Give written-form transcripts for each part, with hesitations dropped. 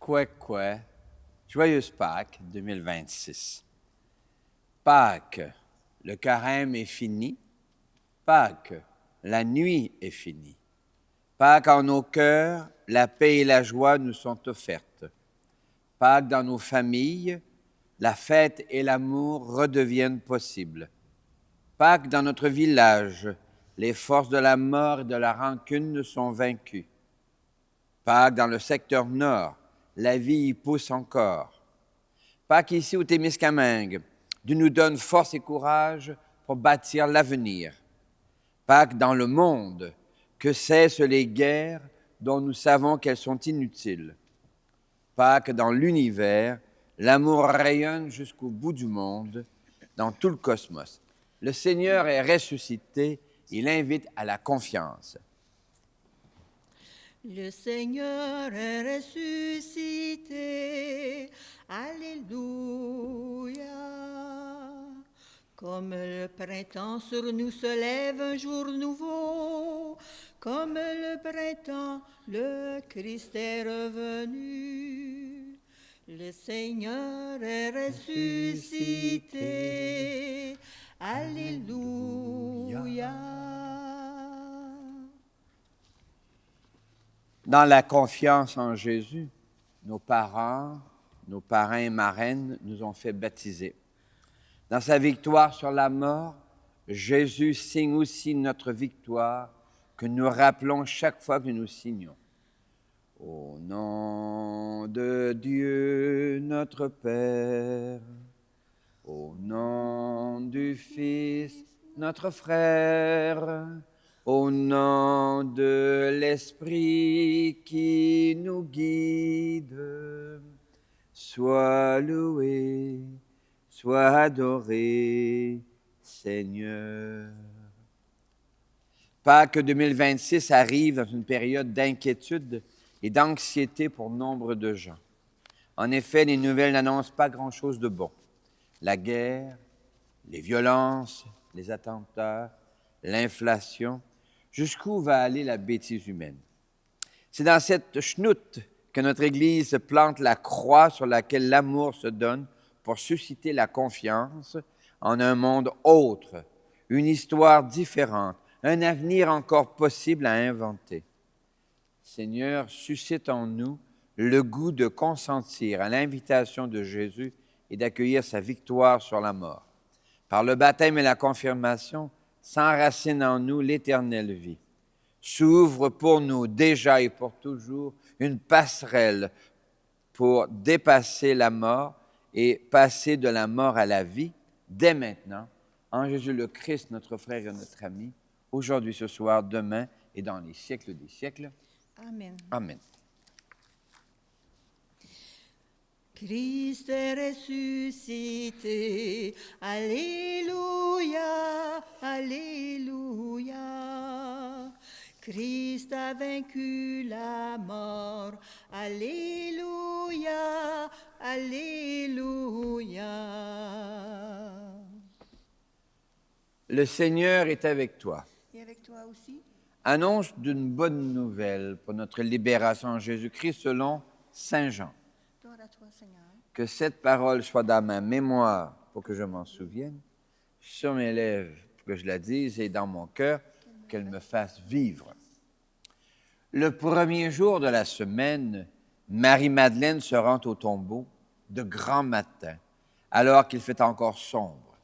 Quoi. Joyeuse Pâques 2026. Pâques, le carême est fini. Pâques, la nuit est finie. Pâques, en nos cœurs, la paix et la joie nous sont offertes. Pâques, dans nos familles, la fête et l'amour redeviennent possibles. Pâques, dans notre village, les forces de la mort et de la rancune sont vaincues. Pâques, dans le secteur nord, la vie y pousse encore. Pâques, ici au Témiscamingue, Dieu nous donne force et courage pour bâtir l'avenir. Pâques, dans le monde, que cessent les guerres dont nous savons qu'elles sont inutiles. Pâques, dans l'univers, l'amour rayonne jusqu'au bout du monde, dans tout le cosmos. Le Seigneur est ressuscité, il invite à la confiance. Le Seigneur est ressuscité, Alléluia. Comme le printemps sur nous se lève un jour nouveau, comme le printemps, le Christ est revenu. Le Seigneur est ressuscité, Alléluia. Dans la confiance en Jésus, nos parents, nos parrains et marraines nous ont fait baptiser. Dans sa victoire sur la mort, Jésus signe aussi notre victoire que nous rappelons chaque fois que nous signons. Au nom de Dieu notre Père, au nom du Fils notre frère, au nom de l'Esprit qui nous guide, sois loué, sois adoré, Seigneur. Pâques 2026 arrive dans une période d'inquiétude et d'anxiété pour nombre de gens. En effet, les nouvelles n'annoncent pas grand-chose de bon. La guerre, les violences, les attentats, l'inflation, jusqu'où va aller la bêtise humaine? C'est dans cette chenoute que notre Église plante la croix sur laquelle l'amour se donne pour susciter la confiance en un monde autre, une histoire différente, un avenir encore possible à inventer. Seigneur, suscite en nous le goût de consentir à l'invitation de Jésus et d'accueillir sa victoire sur la mort. Par le baptême et la confirmation, s'enracine en nous l'éternelle vie. S'ouvre pour nous déjà et pour toujours une passerelle pour dépasser la mort et passer de la mort à la vie dès maintenant, en Jésus le Christ, notre frère et notre ami, aujourd'hui, ce soir, demain et dans les siècles des siècles. Amen. Amen. Christ est ressuscité, Alléluia, Alléluia. Christ a vaincu la mort, Alléluia, Alléluia. Le Seigneur est avec toi. Et avec toi aussi? Annonce d'une bonne nouvelle pour notre libération en Jésus-Christ selon Saint Jean. Gloire à toi, Seigneur. Que cette parole soit dans ma mémoire pour que je m'en souvienne, sur mes lèvres pour que je la dise et dans mon cœur qu'elle me fasse vivre. Le premier jour de la semaine, Marie-Madeleine se rend au tombeau de grand matin, alors qu'il fait encore sombre.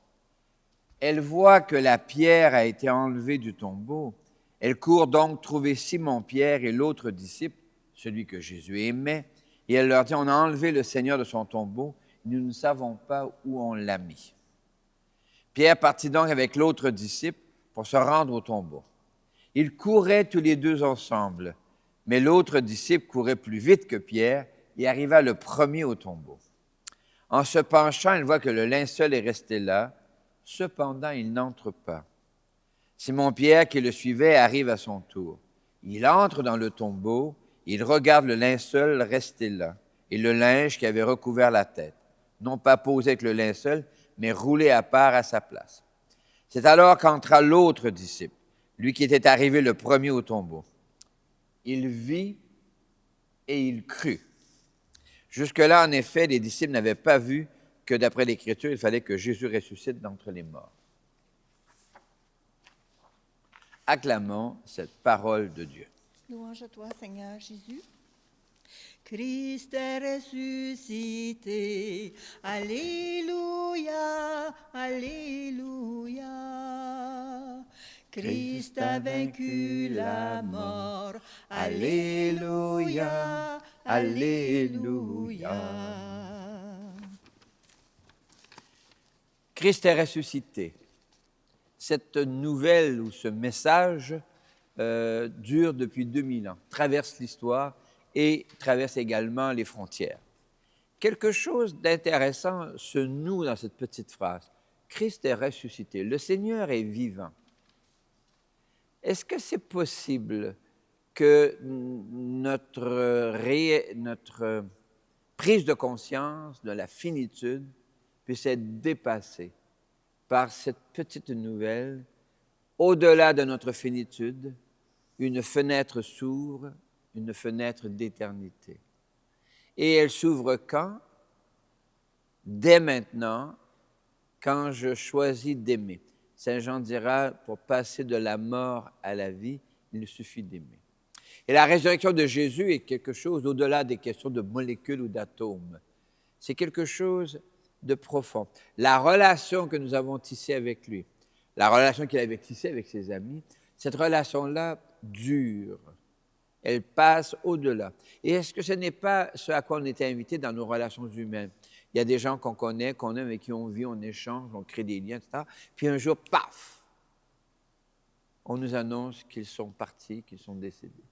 Elle voit que la pierre a été enlevée du tombeau. Elle court donc trouver Simon-Pierre et l'autre disciple, celui que Jésus aimait, et elle leur dit, on a enlevé le Seigneur de son tombeau, nous ne savons pas où on l'a mis. Pierre partit donc avec l'autre disciple pour se rendre au tombeau. Ils couraient tous les deux ensemble, mais l'autre disciple courait plus vite que Pierre et arriva le premier au tombeau. En se penchant, il voit que le linceul est resté là, cependant il n'entre pas. Simon-Pierre, qui le suivait, arrive à son tour. Il entre dans le tombeau, il regarde le linceul resté là, et le linge qui avait recouvert la tête, non pas posé avec le linceul, mais roulé à part à sa place. C'est alors qu'entra l'autre disciple, lui qui était arrivé le premier au tombeau. Il vit et il crut. Jusque-là, en effet, les disciples n'avaient pas vu que d'après l'Écriture, il fallait que Jésus ressuscite d'entre les morts. Acclamons cette parole de Dieu. Louange à toi, Seigneur Jésus. Christ est ressuscité. Alléluia, Alléluia. Christ a vaincu la mort. Alléluia, Alléluia. Christ est ressuscité. Cette nouvelle ou ce message dure depuis 2000 ans, traverse l'histoire et traverse également les frontières. Quelque chose d'intéressant se noue dans cette petite phrase. Christ est ressuscité. Le Seigneur est vivant. Est-ce que c'est possible que notre prise de conscience de la finitude puisse être dépassée par cette petite nouvelle? Au-delà de notre finitude, une fenêtre s'ouvre, une fenêtre d'éternité. Et elle s'ouvre quand? Dès maintenant, quand je choisis d'aimer. Saint Jean dira, pour passer de la mort à la vie, il suffit d'aimer. Et la résurrection de Jésus est quelque chose au-delà des questions de molécules ou d'atomes. C'est quelque chose de profond. La relation que nous avons tissée avec lui, la relation qu'il avait tissée avec ses amis, cette relation-là dure. Elle passe au-delà. Et est-ce que ce n'est pas ce à quoi on était invité dans nos relations humaines? Il y a des gens qu'on connaît, qu'on aime, avec qui on vit, on échange, on crée des liens, etc. Puis un jour, paf! On nous annonce qu'ils sont partis, qu'ils sont décédés.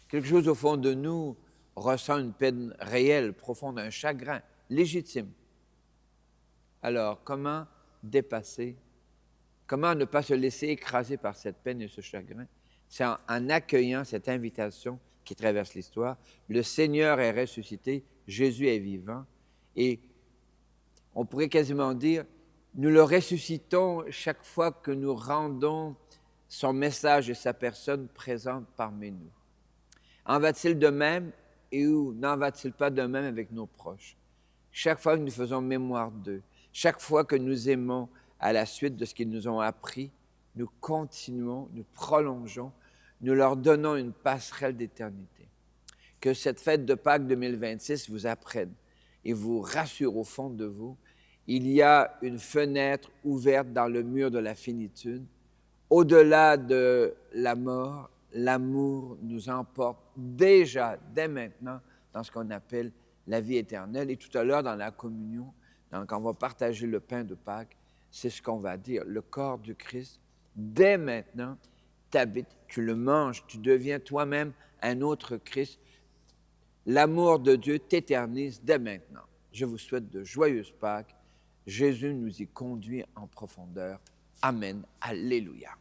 Quelque chose au fond de nous ressent une peine réelle, profonde, un chagrin légitime. Alors, comment dépasser? Comment ne pas se laisser écraser par cette peine et ce chagrin? C'est en accueillant cette invitation qui traverse l'histoire. Le Seigneur est ressuscité, Jésus est vivant. Et on pourrait quasiment dire, nous le ressuscitons chaque fois que nous rendons son message et sa personne présente parmi nous. En va-t-il de même et ou n'en va-t-il pas de même avec nos proches? Chaque fois que nous faisons mémoire d'eux, chaque fois que nous aimons à la suite de ce qu'ils nous ont appris, nous continuons, nous prolongeons, nous leur donnons une passerelle d'éternité. Que cette fête de Pâques 2026 vous apprenne et vous rassure au fond de vous. Il y a une fenêtre ouverte dans le mur de la finitude. Au-delà de la mort, l'amour nous emporte déjà, dès maintenant, dans ce qu'on appelle la vie éternelle. Et tout à l'heure, dans la communion, quand on va partager le pain de Pâques, c'est ce qu'on va dire. Le corps du Christ, dès maintenant, t'habite, tu le manges, tu deviens toi-même un autre Christ. L'amour de Dieu t'éternise dès maintenant. Je vous souhaite de joyeuses Pâques. Jésus nous y conduit en profondeur. Amen. Alléluia.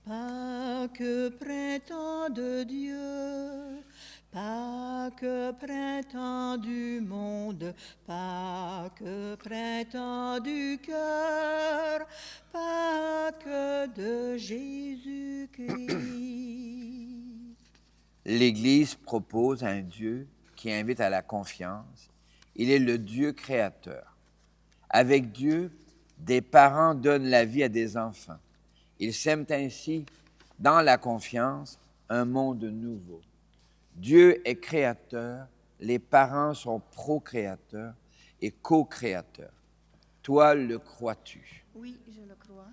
Pâques, printemps de Dieu, Pâques, printemps du monde, Pâques, printemps du cœur, Pâques de Jésus-Christ. L'Église propose un Dieu qui invite à la confiance. Il est le Dieu créateur. Avec Dieu, des parents donnent la vie à des enfants. Ils sèment ainsi, dans la confiance, un monde nouveau. Dieu est créateur, les parents sont procréateurs et co-créateurs. Toi, le crois-tu? Oui, je le crois.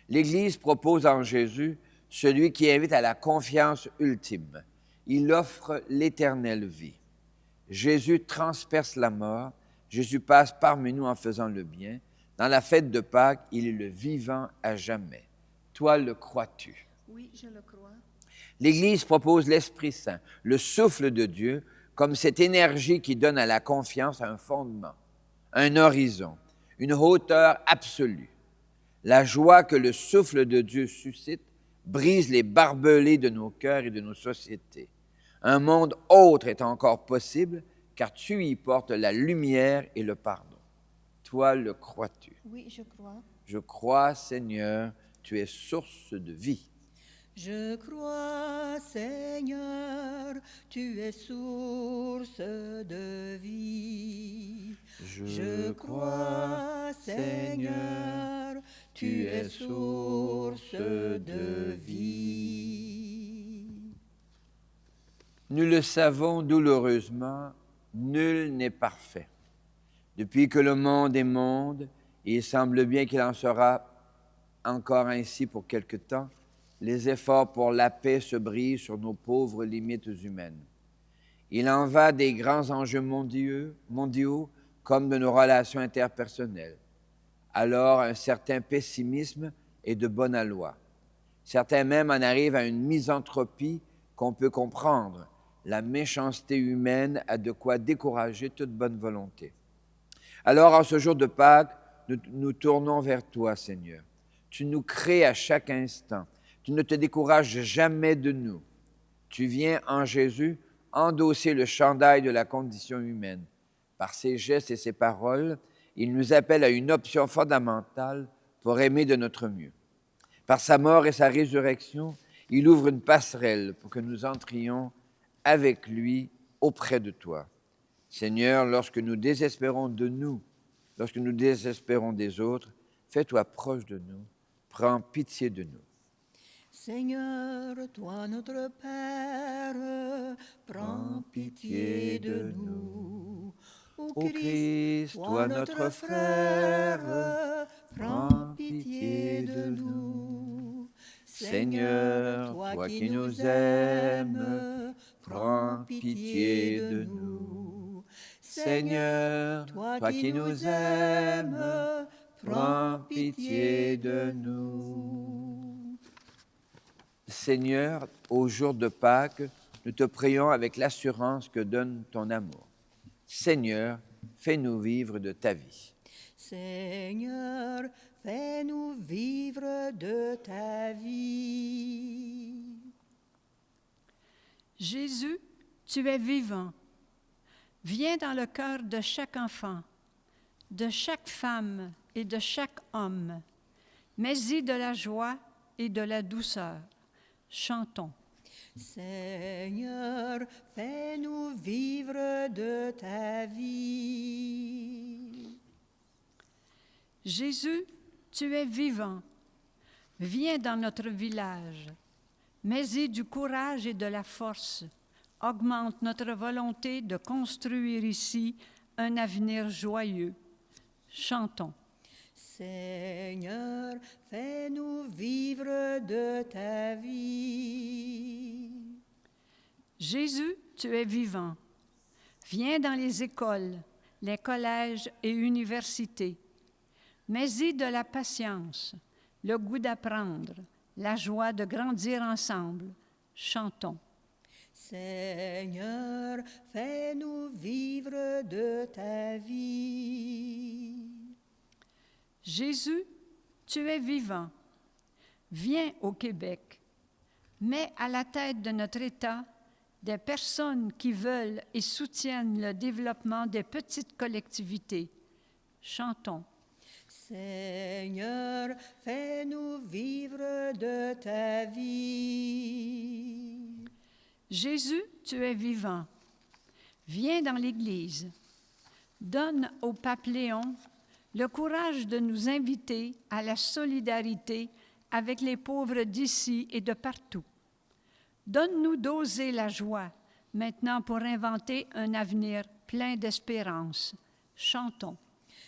L'Église propose en Jésus celui qui invite à la confiance ultime. Il offre l'éternelle vie. Jésus transperce la mort. Jésus passe parmi nous en faisant le bien. Dans la fête de Pâques, il est le vivant à jamais. Toi, le crois-tu? Oui, je le crois. L'Église propose l'Esprit Saint, le souffle de Dieu, comme cette énergie qui donne à la confiance un fondement, un horizon, une hauteur absolue. La joie que le souffle de Dieu suscite brise les barbelés de nos cœurs et de nos sociétés. Un monde autre est encore possible, car tu y portes la lumière et le pardon. Toi, le crois-tu? Oui, je crois. Je crois, Seigneur, tu es source de vie. Je crois, Seigneur, tu es source de vie. Je crois, Seigneur, tu es source de vie. Nous le savons douloureusement, nul n'est parfait. Depuis que le monde est monde, et il semble bien qu'il en sera encore ainsi pour quelque temps, les efforts pour la paix se brisent sur nos pauvres limites humaines. Il en va des grands enjeux mondiaux comme de nos relations interpersonnelles. Alors, un certain pessimisme est de bonne aloi. Certains même en arrivent à une misanthropie qu'on peut comprendre. La méchanceté humaine a de quoi décourager toute bonne volonté. Alors, en ce jour de Pâques, nous tournons vers toi, Seigneur. Tu nous crées à chaque instant. Tu ne te décourages jamais de nous. Tu viens en Jésus endosser le chandail de la condition humaine. Par ses gestes et ses paroles, il nous appelle à une option fondamentale pour aimer de notre mieux. Par sa mort et sa résurrection, il ouvre une passerelle pour que nous entrions avec lui auprès de toi. Seigneur, lorsque nous désespérons de nous, lorsque nous désespérons des autres, fais-toi proche de nous, prends pitié de nous. Seigneur, toi notre Père, prends pitié de nous. Ô Christ, toi notre frère, prends pitié de nous. Seigneur, toi qui nous aimes, prends pitié de nous. Seigneur, toi qui nous aimes, prends pitié de nous. Seigneur, au jour de Pâques, nous te prions avec l'assurance que donne ton amour. Seigneur, fais-nous vivre de ta vie. Seigneur, fais-nous vivre de ta vie. Jésus, tu es vivant. Viens dans le cœur de chaque enfant, de chaque femme et de chaque homme. Mets-y de la joie et de la douceur. Chantons. Seigneur, fais-nous vivre de ta vie. Jésus, tu es vivant. Viens dans notre village. Mets-y du courage et de la force. Augmente notre volonté de construire ici un avenir joyeux. Chantons. Seigneur, fais-nous vivre de ta vie. Jésus, tu es vivant. Viens dans les écoles, les collèges et universités. Mets-y de la patience, le goût d'apprendre, la joie de grandir ensemble. Chantons. Seigneur, fais-nous vivre de ta vie. Jésus, tu es vivant. Viens au Québec. Mets à la tête de notre État des personnes qui veulent et soutiennent le développement des petites collectivités. Chantons. Seigneur, fais-nous vivre de ta vie. Jésus, tu es vivant. Viens dans l'Église. Donne au pape Léon le courage de nous inviter à la solidarité avec les pauvres d'ici et de partout. Donne-nous d'oser la joie maintenant pour inventer un avenir plein d'espérance. Chantons.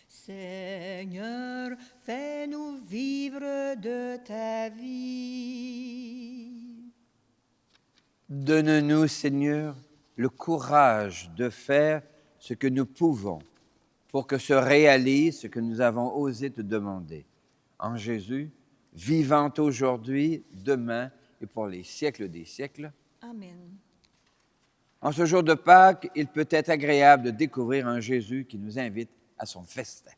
Seigneur, fais-nous vivre de ta vie. Donne-nous, Seigneur, le courage de faire ce que nous pouvons pour que se réalise ce que nous avons osé te demander. En Jésus, vivant aujourd'hui, demain et pour les siècles des siècles. Amen. En ce jour de Pâques, il peut être agréable de découvrir un Jésus qui nous invite à son festin.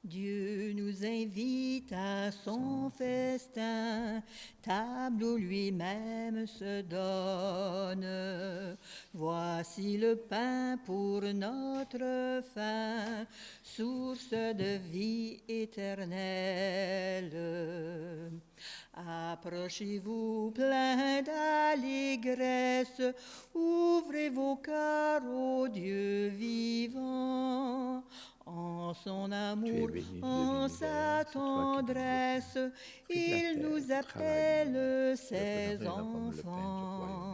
Dieu nous invite à son festin, table où lui-même se donne. Voilà Voici le pain pour notre faim, source de vie éternelle. Approchez-vous plein d'allégresse, ouvrez vos cœurs au Dieu vivant. En son amour, en sa tendresse, il nous appelle ses enfants.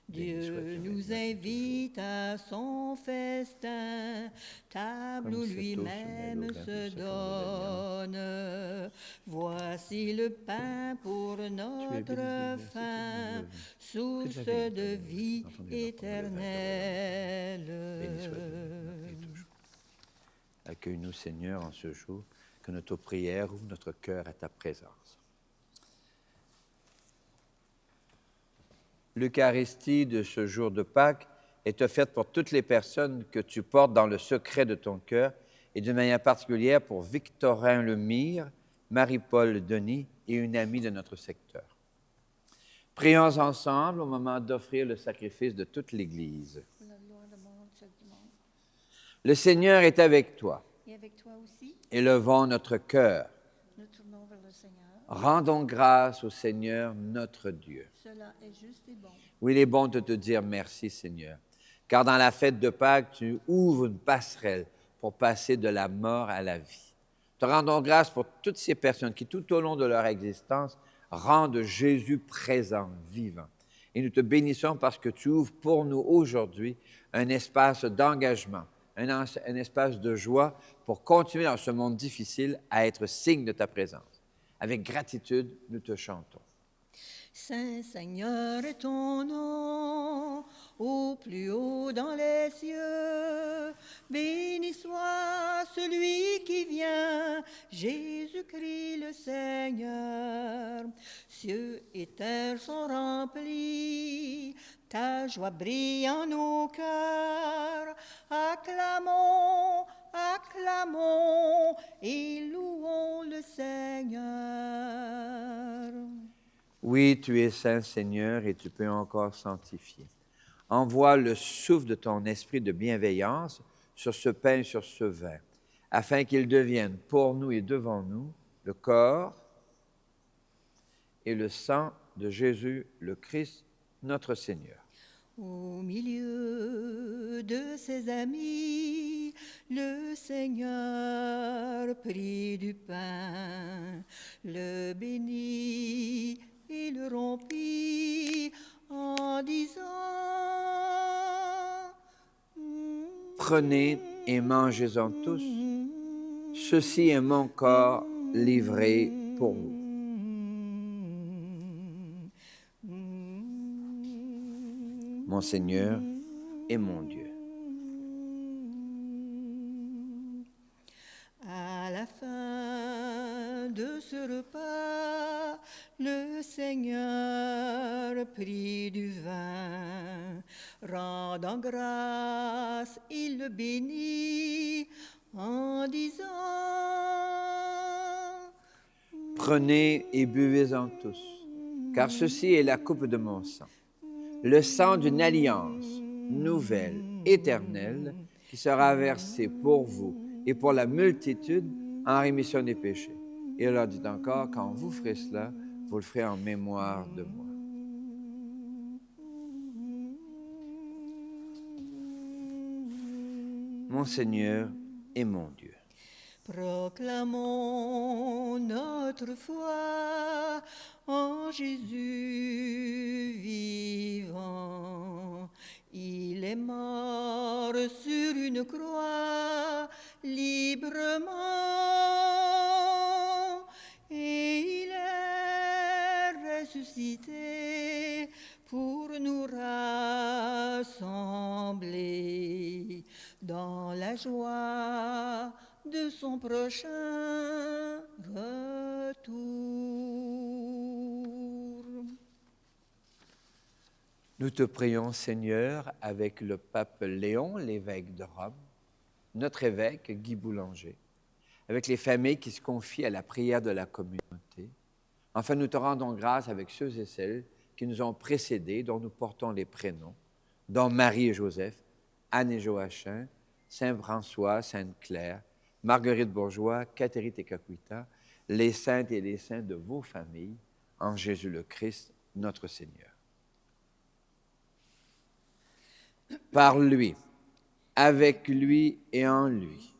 Dieu nous invite à son festin, table où lui-même se donne. Voici le pain pour notre faim, source de vie éternelle. Accueille-nous, Seigneur, en ce jour, que notre prière ouvre notre cœur à ta présence. L'Eucharistie de ce jour de Pâques est offerte pour toutes les personnes que tu portes dans le secret de ton cœur et d'une manière particulière pour Victorin Lemire, Marie-Paul Denis et une amie de notre secteur. Prions ensemble au moment d'offrir le sacrifice de toute l'Église. Le Seigneur est avec toi. Et avec toi aussi, Élevons notre cœur. nous tournons vers le Seigneur. Rendons grâce au Seigneur notre Dieu. Cela est juste et bon. Oui, il est bon de te dire merci, Seigneur, car dans la fête de Pâques, tu ouvres une passerelle pour passer de la mort à la vie. Te rendons grâce pour toutes ces personnes qui, tout au long de leur existence, rendent Jésus présent, vivant. Et nous te bénissons parce que tu ouvres pour nous aujourd'hui un espace d'engagement, un espace de joie pour continuer dans ce monde difficile à être signe de ta présence. Avec gratitude, nous te chantons. Saint Seigneur est ton nom, au plus haut dans les cieux. Béni soit celui qui vient, Jésus-Christ le Seigneur. Cieux et terre sont remplis, ta joie brille en nos cœurs. Acclamons, acclamons et louons le Seigneur. Oui, tu es saint, Seigneur, et tu peux encore sanctifier. Envoie le souffle de ton esprit de bienveillance sur ce pain et sur ce vin, afin qu'ils deviennent pour nous et devant nous le corps et le sang de Jésus, le Christ, notre Seigneur. Au milieu de ses amis, le Seigneur prit du pain, le bénit et le rompit en disant: Prenez et mangez-en tous. Ceci est mon corps livré pour vous. Mon Seigneur et mon Dieu. À la fin de ce repas, le Seigneur prit du vin, rendant grâce, il le bénit en disant: Prenez et buvez-en tous, car ceci est la coupe de mon sang, le sang d'une alliance nouvelle, éternelle, qui sera versé pour vous et pour la multitude en rémission des péchés. Et il leur dit encore, quand vous ferez cela, vous le ferez en mémoire de moi. Mon Seigneur et mon Dieu. Proclamons notre foi en Jésus vivant. Il est mort sur une croix librement et il est ressuscité pour nous rassembler dans la joie de son prochain retour. Nous te prions, Seigneur, avec le pape Léon, l'évêque de Rome, notre évêque Guy Boulanger, avec les familles qui se confient à la prière de la communauté. Enfin, nous te rendons grâce avec ceux et celles qui nous ont précédés, dont nous portons les prénoms, dont Marie et Joseph, Anne et Joachim, Saint François, Sainte Claire, Marguerite Bourgeois, Catherine Tekakwita, les saintes et les saints de vos familles, en Jésus le Christ, notre Seigneur. Par lui, avec lui et en lui,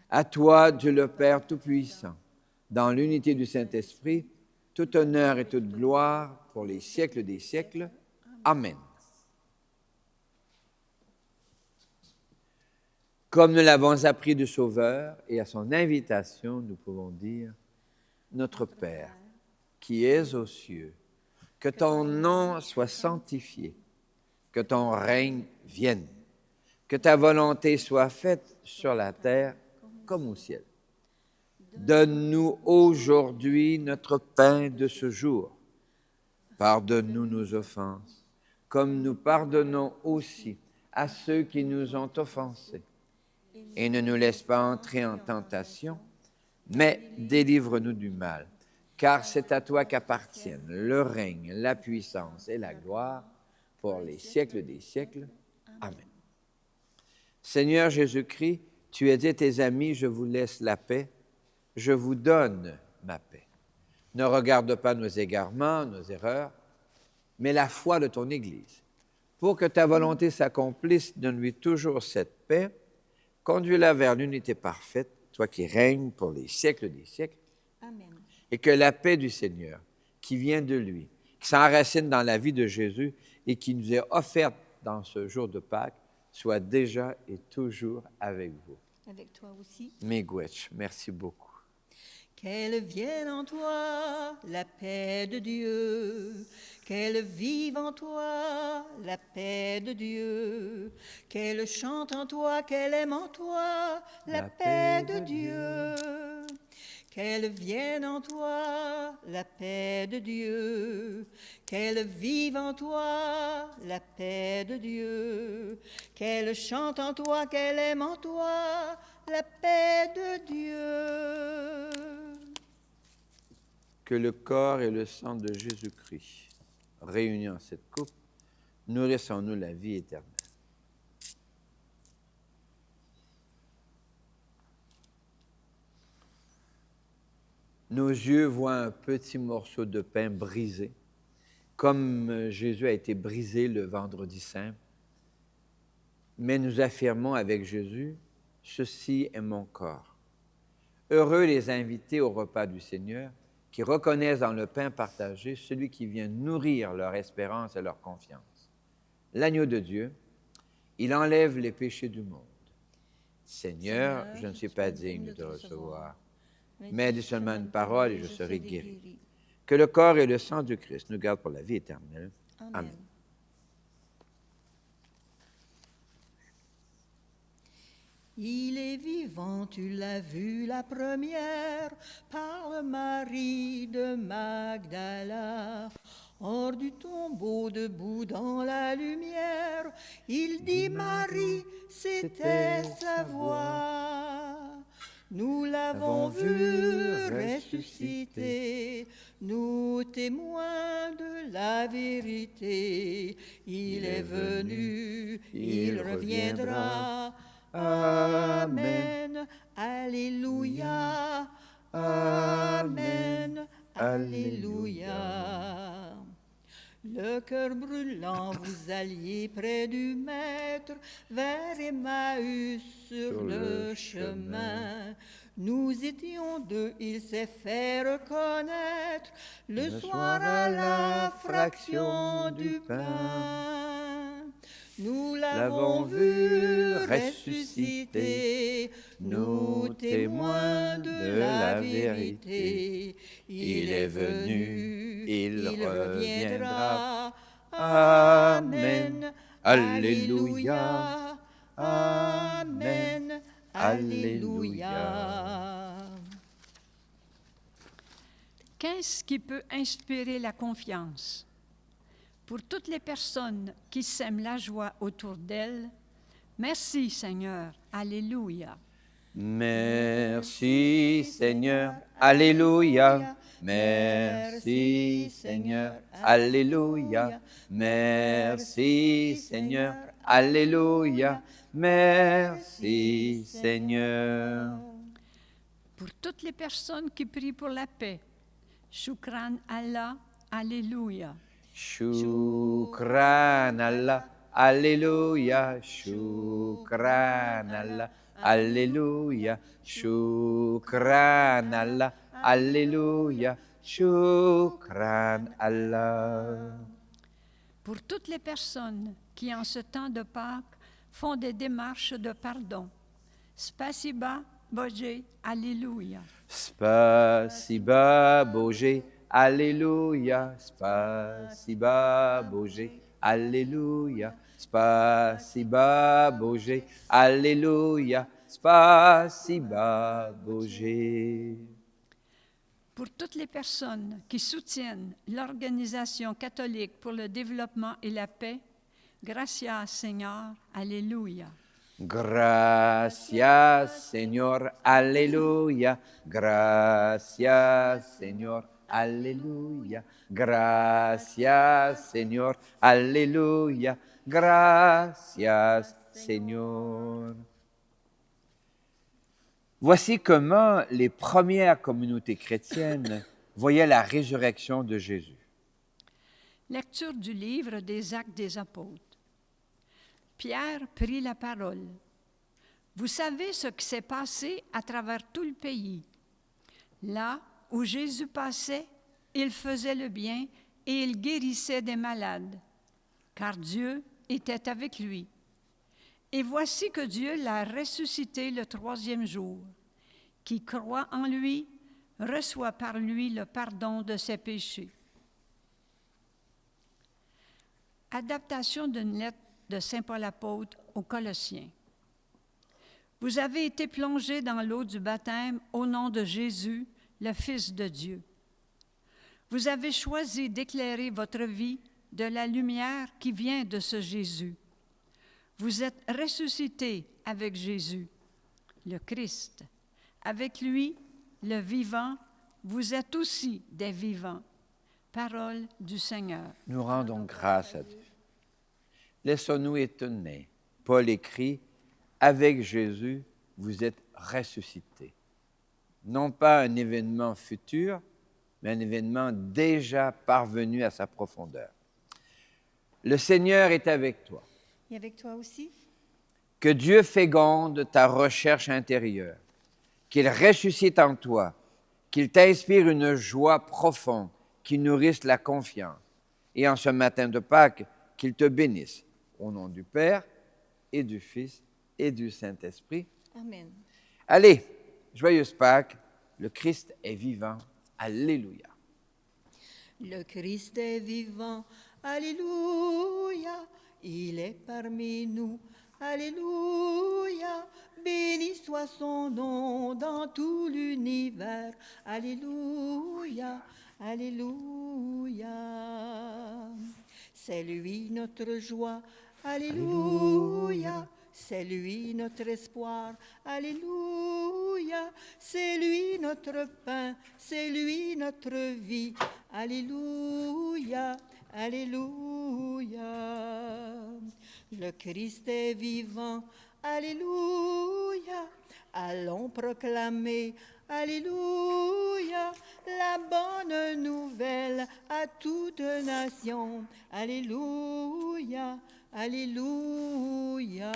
à toi, Dieu le Père Tout-Puissant, dans l'unité du Saint-Esprit, tout honneur et toute gloire pour les siècles des siècles. Amen. Comme nous l'avons appris du Sauveur et à son invitation, nous pouvons dire, Notre Père, qui es aux cieux, que ton nom soit sanctifié, que ton règne vienne, que ta volonté soit faite sur la terre comme au ciel. Donne-nous aujourd'hui notre pain de ce jour. Pardonne-nous nos offenses, comme nous pardonnons aussi à ceux qui nous ont offensés. Et ne nous laisse pas entrer en tentation, mais délivre-nous du mal. Car c'est à toi qu'appartiennent le règne, la puissance et la gloire pour les siècles des siècles. Amen. Seigneur Jésus-Christ, tu as dit à tes amis, je vous laisse la paix, je vous donne ma paix. Ne regarde pas nos égarements, nos erreurs, mais la foi de ton Église. Pour que ta volonté s'accomplisse, donne-lui toujours cette paix, conduis-la vers l'unité parfaite, toi qui règnes pour les siècles des siècles. Amen. Et que la paix du Seigneur, qui vient de lui, qui s'enracine dans la vie de Jésus et qui nous est offerte dans ce jour de Pâques, soit déjà et toujours avec vous. Avec toi aussi. Miigwech, merci beaucoup. Qu'elle vienne en toi la paix de Dieu, qu'elle vive en toi la paix de Dieu, qu'elle chante en toi, qu'elle aime en toi la paix de Dieu. Qu'elle vienne en toi la paix de Dieu, qu'elle vive en toi la paix de Dieu, qu'elle chante en toi, qu'elle aime en toi la paix de Dieu. Que le corps et le sang de Jésus-Christ, réunis en cette coupe, nourrissent en nous la vie éternelle. Nos yeux voient un petit morceau de pain brisé, comme Jésus a été brisé le vendredi saint. Mais nous affirmons avec Jésus, ceci est mon corps. Heureux les invités au repas du Seigneur, qui reconnaissent dans le pain partagé celui qui vient nourrir leur espérance et leur confiance. L'agneau de Dieu, il enlève les péchés du monde. Seigneur, je ne suis pas digne de te recevoir, mais dis seulement une parole et je serai guéri. Que le corps et le sang du Christ nous gardent pour la vie éternelle. Amen. Il est vivant, tu l'as vu la première, par Marie de Magdala. Hors du tombeau, debout dans la lumière, il dit Marie, c'était sa voix. Nous l'avons vu ressusciter, nous témoins de la vérité. Il est venu, il reviendra. Amen, Alléluia, Amen, Alléluia. Le cœur brûlant, vous alliez près du Maître, vers Emmaüs sur le chemin. Nous étions deux, il s'est fait reconnaître, le soir à la fraction du pain. Nous l'avons vu ressusciter, nous témoins de la vérité. Il est venu, il reviendra. Amen, Alléluia, Amen, Alléluia. Qu'est-ce qui peut inspirer la confiance? Pour toutes les personnes qui sèment la joie autour d'elles, merci Seigneur, Alléluia. Merci Seigneur, Alléluia. Merci Seigneur, Alléluia. Merci Seigneur, Alléluia. Merci Seigneur. Pour toutes les personnes qui prient pour la paix, Shukran Allah, Alléluia. Shukran Allah, Alléluia. Shukran Allah, Alléluia. Shukran Allah, Alléluia. Shukran Allah. Pour toutes les personnes qui, en ce temps de Pâques, font des démarches de pardon, Spasiba, Bože, Alléluia. Spasiba Bože, Alléluia. Spasiba Bože, Alléluia. Spasiba Bože, Alléluia. Spasiba Bože. Pour toutes les personnes qui soutiennent l'Organisation catholique pour le développement et la paix, Gracias, Seigneur, Alléluia. Gracias, Señor, aleluya. Gracias, Señor, aleluya. Gracias, Señor, aleluya. Gracias, Señor. Voici comment les premières communautés chrétiennes voyaient la résurrection de Jésus. Lecture du livre des Actes des Apôtres. Pierre prit la parole. Vous savez ce qui s'est passé à travers tout le pays. Là où Jésus passait, il faisait le bien et il guérissait des malades, car Dieu était avec lui. Et voici que Dieu l'a ressuscité le 3e jour. Qui croit en lui reçoit par lui le pardon de ses péchés. Adaptation d'une lettre de Saint Paul apôtre aux Colossiens. Vous avez été plongés dans l'eau du baptême au nom de Jésus, le Fils de Dieu. Vous avez choisi d'éclairer votre vie de la lumière qui vient de ce Jésus. Vous êtes ressuscités avec Jésus, le Christ. Avec lui, le vivant, vous êtes aussi des vivants. Parole du Seigneur. Nous rendons grâce à Dieu. Laissons-nous étonner. Paul écrit, avec Jésus, vous êtes ressuscités. Non pas un événement futur, mais un événement déjà parvenu à sa profondeur. Le Seigneur est avec toi. Et avec toi aussi? Que Dieu féconde ta recherche intérieure, qu'il ressuscite en toi, qu'il t'inspire une joie profonde, qu'il nourrisse la confiance. Et en ce matin de Pâques, qu'il te bénisse. Au nom du Père et du Fils et du Saint-Esprit. Amen. Allez, joyeuse Pâques, le Christ est vivant. Alléluia. Le Christ est vivant. Alléluia. Il est parmi nous. Alléluia. Béni soit son nom dans tout l'univers. Alléluia. Alléluia. C'est lui notre joie. Alléluia. C'est lui notre espoir. Alléluia. C'est lui notre pain. C'est lui notre vie. Alléluia. Alléluia. Le Christ est vivant. Alléluia. Allons proclamer. Alléluia, la bonne nouvelle à toute nation. Alléluia, alléluia.